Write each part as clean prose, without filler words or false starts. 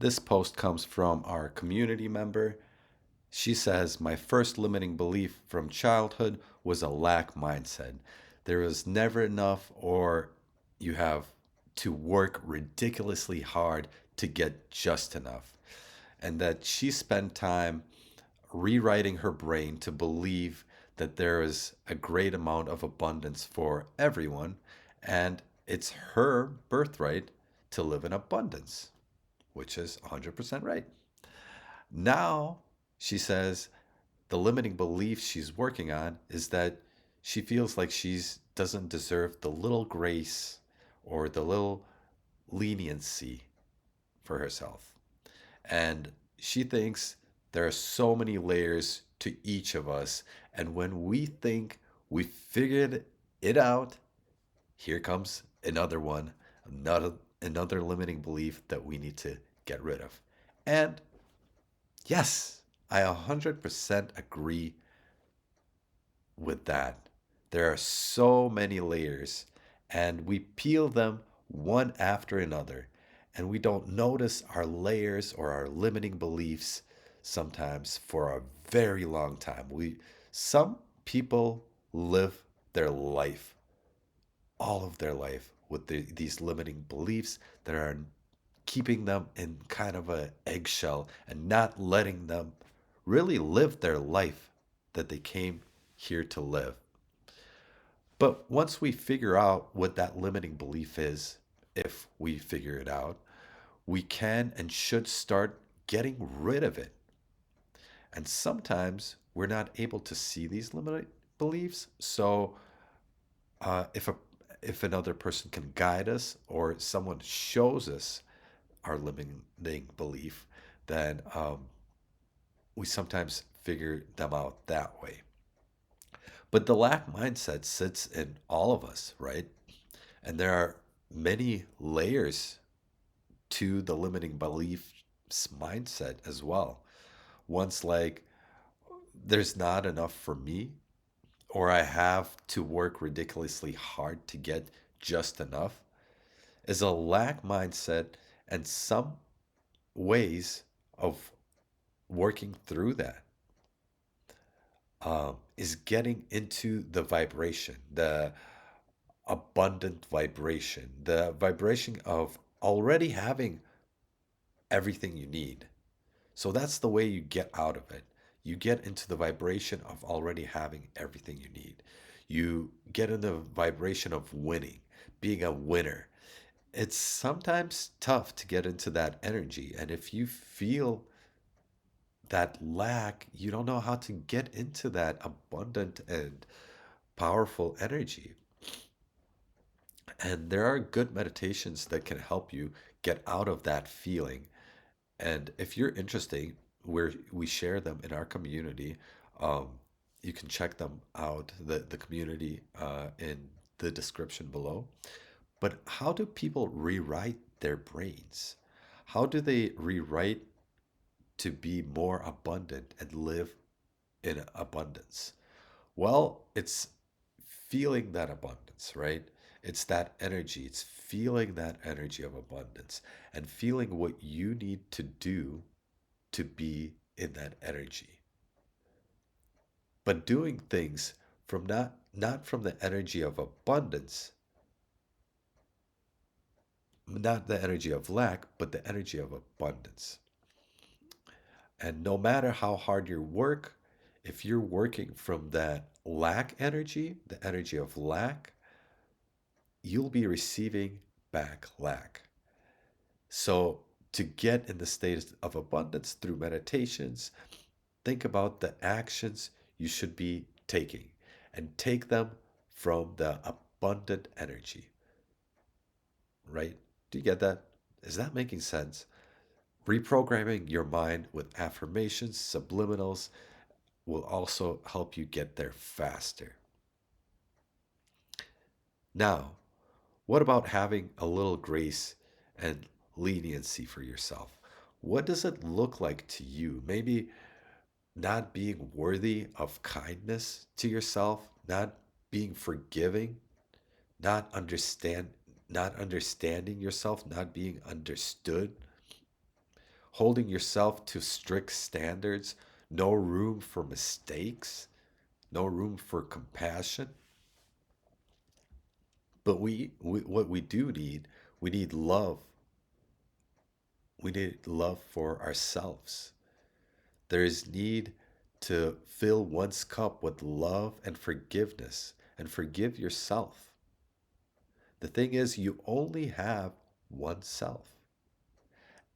This post comes from our community member. She says, my first limiting belief from childhood was a lack mindset. There was never enough, or you have to work ridiculously hard to get just enough. And that she spent time rewriting her brain to believe that there is a great amount of abundance for everyone, and it's her birthright to live in abundance, which is 100% right. Now, she says the limiting belief she's working on is that she feels like she's doesn't deserve the little grace or the little leniency for herself. And she thinks there are so many layers to each of us. And when we think we figured it out, here comes another one, another limiting belief that we need to get rid of. And yes, I 100% agree with that. There are so many layers, and we peel them one after another, and we don't notice our layers or our limiting beliefs sometimes for a very long time. Some people live their life, all of their life, with these limiting beliefs that are keeping them in kind of a eggshell and not letting them really live their life that they came here to live. But once we figure out what that limiting belief is, if we figure it out, we can and should start getting rid of it. And sometimes we're not able to see these limiting beliefs. So uh, if a if another person can guide us or someone shows us our limiting belief, then we sometimes figure them out that way. But the lack mindset sits in all of us, right? And there are many layers to the limiting beliefs mindset as well. Once like there's not enough for me, or I have to work ridiculously hard to get just enough, is a lack mindset, and some ways of working through that is getting into the vibration, the abundant vibration, the vibration of already having everything you need. So that's the way you get out of it. You get into the vibration of already having everything you need. You get in the vibration of winning, being a winner. It's sometimes tough to get into that energy. And if you feel that lack, you don't know how to get into that abundant and powerful energy. And there are good meditations that can help you get out of that feeling. And if you're interested, we share them in our community. Um, you can check them out, the community in the description below. But how do people rewrite their brains? How do they rewrite to be more abundant and live in abundance? Well, it's feeling that abundance, right? It's that energy. It's feeling that energy of abundance and feeling what you need to do to be in that energy. But doing things from not from the energy of abundance, not the energy of lack, but the energy of abundance. And no matter how hard you work, if you're working from that lack energy, the energy of lack, you'll be receiving back lack. So, to get in the state of abundance through meditations, think about the actions you should be taking and take them from the abundant energy, right? Do you get that? Is that making sense? Reprogramming your mind with affirmations, subliminals will also help you get there faster. Now, what about having a little grace and leniency for yourself? What does it look like to you? Maybe not being worthy of kindness to yourself, not being forgiving, not understand not understanding yourself, not being understood. holding yourself to strict standards, no room for mistakes, no room for compassion. But what we do need, we need love. We need love for ourselves. There is need to fill one's cup with love and forgiveness and forgive yourself. The thing is, you only have one self.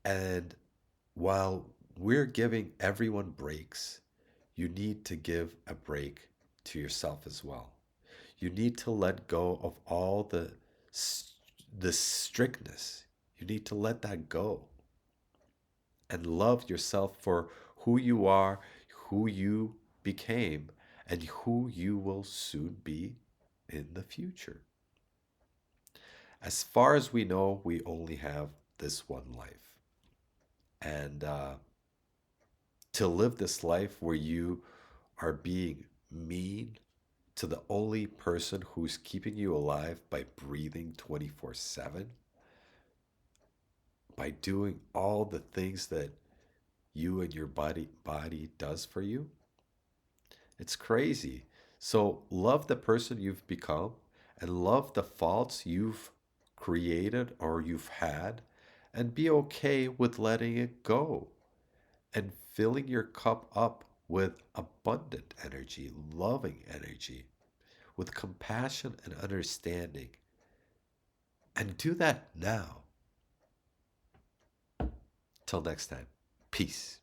And while we're giving everyone breaks, you need to give a break to yourself as well. You need to let go of all the strictness. You need to let that go and love yourself for who you are, who you became, and who you will soon be in the future. As far as we know, we only have this one life. And to live this life where you are being mean to the only person who's keeping you alive by breathing 24/7, by doing all the things that you and your body does for you, it's crazy. So love the person you've become and love the faults you've created or you've had and be okay with letting it go and filling your cup up with abundant energy, loving energy, with compassion and understanding. And do that now. Till next time, peace.